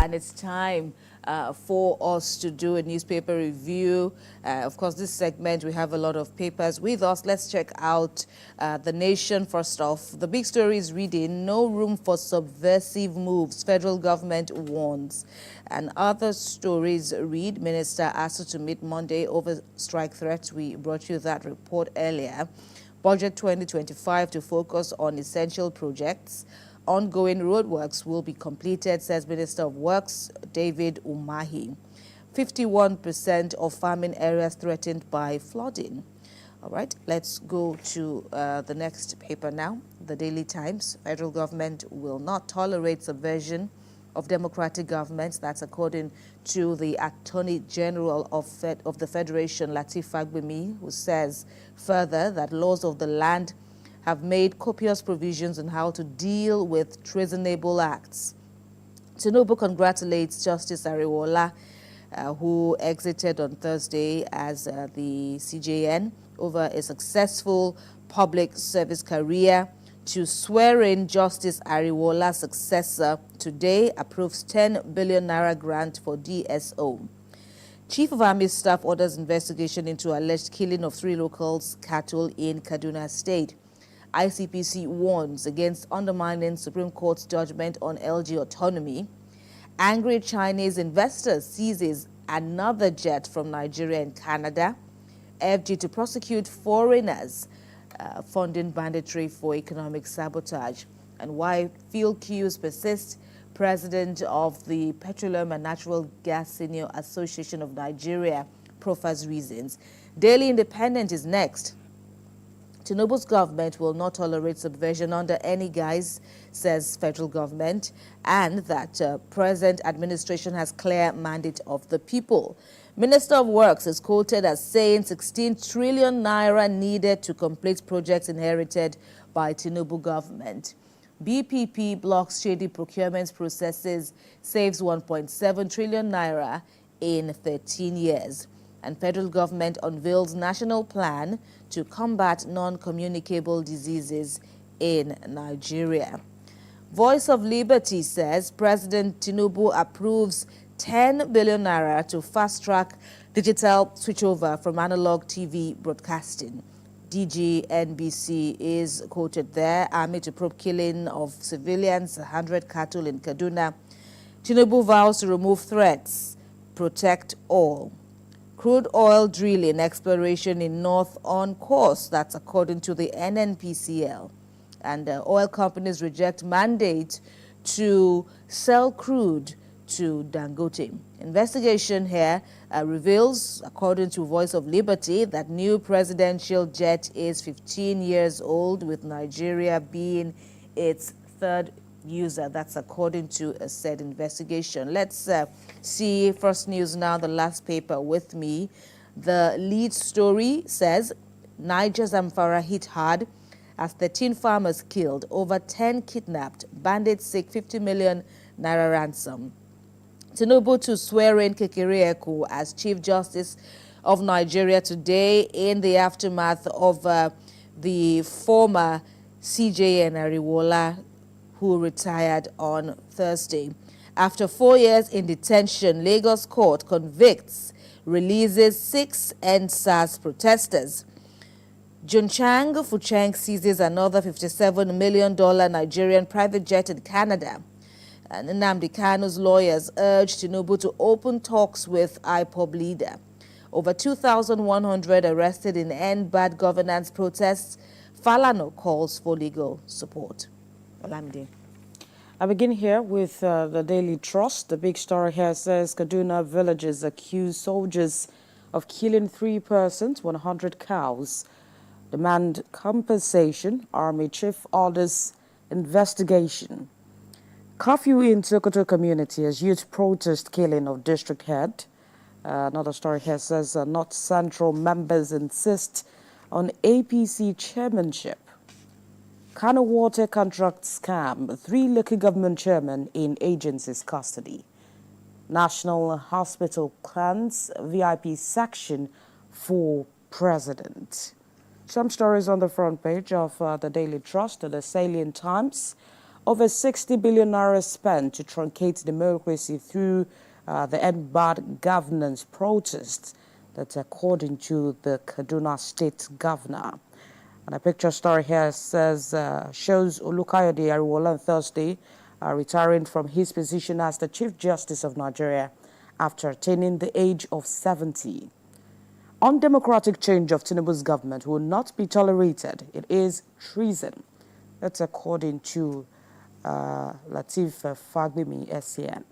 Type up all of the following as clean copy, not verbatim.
and it's time for us to do a newspaper review. Of course, this segment, we have a lot of papers with us. Let's check out The Nation first off. The big story is reading, no room for subversive moves, federal government warns. And other stories read, Minister asked to meet Monday over strike threats. We brought you that report earlier. Budget 2025 to focus on essential projects. Ongoing roadworks will be completed, says Minister of Works David Umahi. 51% of farming areas threatened by flooding. All right, let's go to the next paper now. The Daily Times. Federal government will not tolerate subversion of democratic governments. That's according to the Attorney General of the Federation, Lateef Fagbemi, who says further that laws of the land have made copious provisions on how to deal with treasonable acts. Tinubu congratulates Justice Ariwola, who exited on Thursday as the CJN over a successful public service career. To swear in Justice Ariwola's successor today, approves 10 billion naira grant for DSO. Chief of Army Staff orders investigation into alleged killing of 3 locals' cattle in Kaduna State. ICPC warns against undermining Supreme Court's judgment on LG autonomy. Angry Chinese investor seizes another jet from Nigeria and Canada. FG to prosecute foreigners funding banditry for economic sabotage. And why fuel queues persist, President of the Petroleum and Natural Gas Senior Association of Nigeria proffers reasons. Daily Independent is next. Tinubu's government will not tolerate subversion under any guise, says federal government, and that present administration has clear mandate of the people. Minister of Works is quoted as saying 16 trillion naira needed to complete projects inherited by Tinubu government. BPP blocks shady procurement processes, saves 1.7 trillion naira in 13 years. And federal government unveils national plan to combat non-communicable diseases in Nigeria. Voice of Liberty says President Tinubu approves 10 billion naira to fast-track digital switchover from analog TV broadcasting. DG NBC is quoted there. Army to probe killing of civilians, 100 cattle in Kaduna. Tinubu vows to remove threats, protect all. Crude oil drilling exploration in North on course. That's according to the NNPCL. And oil companies reject mandate to sell crude to Dangote. Investigation here reveals, according to Voice of Liberty, that new presidential jet is 15 years old, with Nigeria being its 3rd user. That's according to a said investigation. Let's see First News now, the last paper with me. The lead story says Niger Zamfara hit hard as 13 farmers killed, over 10 kidnapped, bandits seek 50 million naira ransom. Tinubu to swear in Kekere as Chief Justice of Nigeria today in the aftermath of the former CJN Ariwola, who retired on Thursday. After 4 years in detention, Lagos court convicts, releases 6 NSAS protesters. Junchang Fucheng seizes another $57 million Nigerian private jet in Canada. And Nnamdi Kanu's lawyers urge Tinubu to open talks with IPOB leader. Over 2,100 arrested in End Bad Governance protests. Falano calls for legal support. Olamide. I begin here with the Daily Trust. The big story here says Kaduna villagers accuse soldiers of killing 3 persons, 100 cows. Demand compensation. Army chief orders investigation. Curfew in Sokoto community as youth protest killing of district head. Another story here says North Central members insist on APC chairmanship. Kano water contract scam, 3 local government chairmen in agency's custody. National Hospital plans VIP section for president. Some stories on the front page of the Daily Trust. The Salient Times. Over 60 billion naira spent to truncate democracy through the end bad governance protests. That's according to the Kaduna State Governor. And a picture story here says, shows Olukayode Ariwola on Thursday retiring from his position as the Chief Justice of Nigeria after attaining the age of 70. Undemocratic change of Tinubu's government will not be tolerated. It is treason. That's according to Lateef Fagbemi, SCN.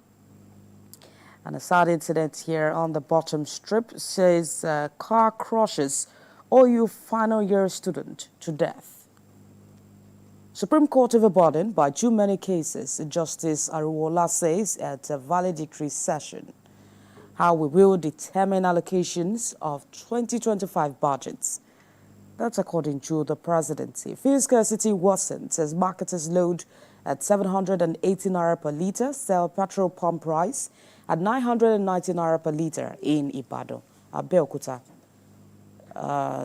And a sad incident here on the bottom strip says car crushes OU final year student to death. Supreme Court overburdened by too many cases, Justice Ariwola says at a valedictory session. How we will determine allocations of 2025 budgets. That's according to the presidency. Fuel scarcity worsens as marketers load at 780 naira per litre, sell petrol pump price at 990 naira per litre in Ibadan, Abeokuta.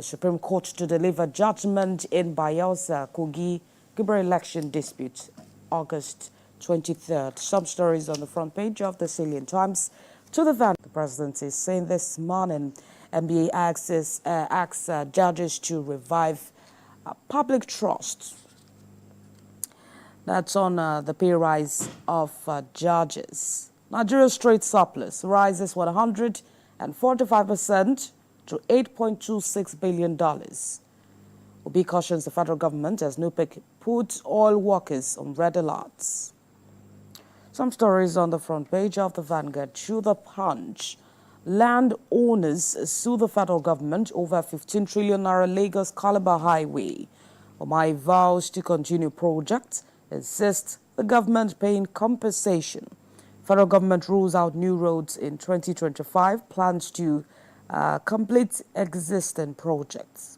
Supreme Court to deliver judgment in Bayelsa Kogi Guber election dispute, August 23rd. Some stories on the front page of the Salient Times. To the Vanguard, the president is saying this morning, NBA asks judges to revive public trust. That's on the pay rise of judges. Nigeria's trade surplus rises 145% to $8.26 billion. Obi cautions the federal government as NUPEC puts oil workers on red alerts. Some stories on the front page of the Vanguard. To the Punch. Land owners sue the federal government over 15 trillion naira Lagos Calabar Highway. Omai vows to continue project, insists the government paying compensation. Federal government rules out new roads in 2025, plans to complete existing projects.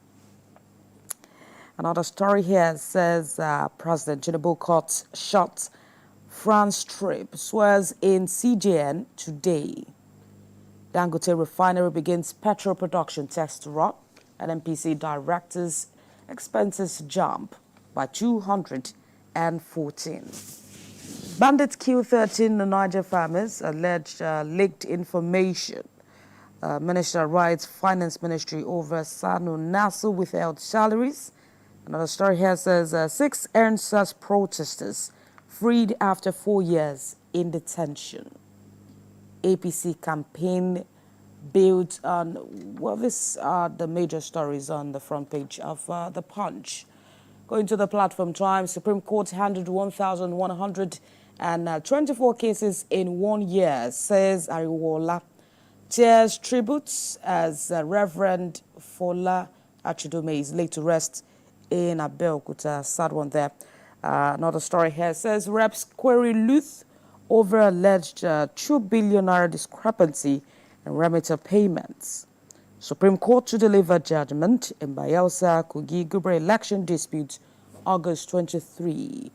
Another story here says President Tinubu cut short France trip, swears in CJN today. Dangote refinery begins petrol production test run, and NPC directors' expenses jump by 214. Bandits kill 13 Niger farmers, alleged leaked information. Minister writes Finance Ministry over Sanu Nasu withheld salaries. Another story here says 6 NSAS protesters freed after 4 years in detention. APC campaign built on, well, these are the major stories on the front page of The Punch. Going to the Platform Times, Supreme Court handled 1,124 cases in 1 year, says Ariwola. Tears tributes as Reverend Fola Achidome is laid to rest in Abeokuta. Sad one there. Another story here says reps query Luth over alleged 2 billion naira discrepancy in remitter payments. Supreme Court to deliver judgment in Bayelsa Kogi Gubre election dispute, August 23.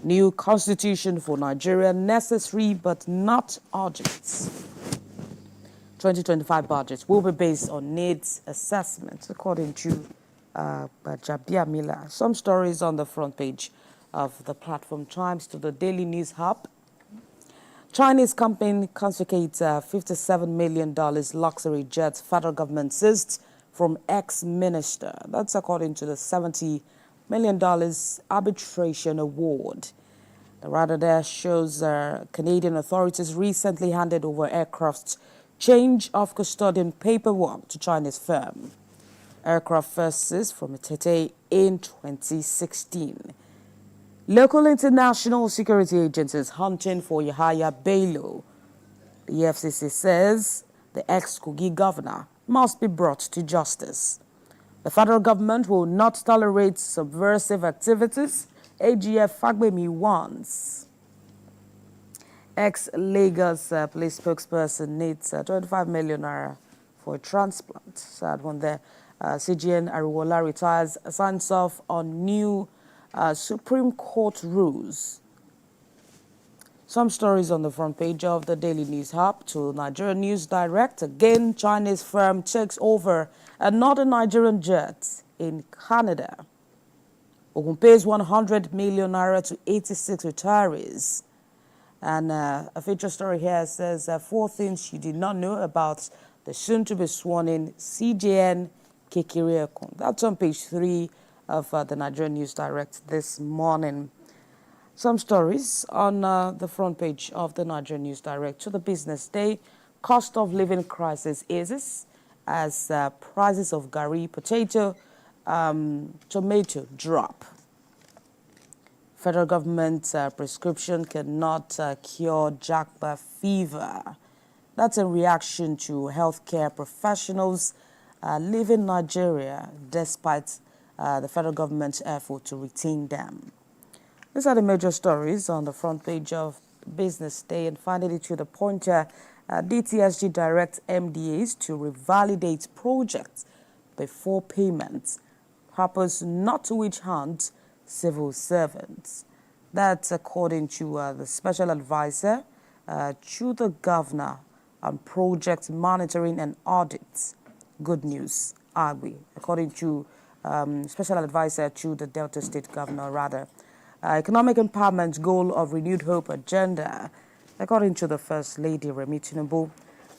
New constitution for Nigeria necessary but not urgent. 2025 budget will be based on needs assessment, according to Jabia Miller. Some stories on the front page of the Platform Times. To the Daily News Hub. Chinese company confiscates $57 million luxury jet federal government seized from ex-minister. That's according to the $70 million arbitration award. The radar there shows Canadian authorities recently handed over aircraft's change of custodian paperwork to Chinese firm. Aircraft first seized from Itete in 2016. Local international security agencies hunting for Yahaya Bello. The FCC says the ex-Kogi governor must be brought to justice. The federal government will not tolerate subversive activities, AGF Fagbemi warns. Ex-Lagos police spokesperson needs 25 million naira for a transplant. Sad one there. CGN Ariwola retires, signs off on new Supreme Court rules. Some stories on the front page of the Daily News Hub. To Nigeria NewsDirect. Again, Chinese firm takes over another Nigerian jet in Canada. Ogun pays 100 million naira to 86 retirees. And a feature story here says 4 things you did not know about the soon-to-be sworn-in CJN Kekere. That's on page 3 of the Nigerian NewsDirect this morning. Some stories on the front page of the Nigerian NewsDirect. To the business day, cost of living crisis eases as prices of gari, potato, tomato drop. Federal government prescription cannot cure Jagba fever. That's in reaction to healthcare professionals leaving Nigeria despite the federal government's effort to retain them. These are the major stories on the front page of Business Day. And finally, to the pointer, DTSG directs MDAs to revalidate projects before payments. Purpose not to witch hunt civil servants. That's according to the special advisor to the governor on project monitoring and audits. Good news, Agui, according to special advisor to the Delta State governor, rather. Economic empowerment goal of renewed hope agenda, according to the First Lady Remi Tinubu,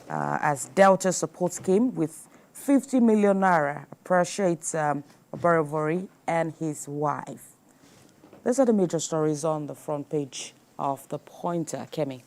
as Delta support scheme with 50 million naira appreciates Obaravori and his wife. These are the major stories on the front page of the pointer, Kemi.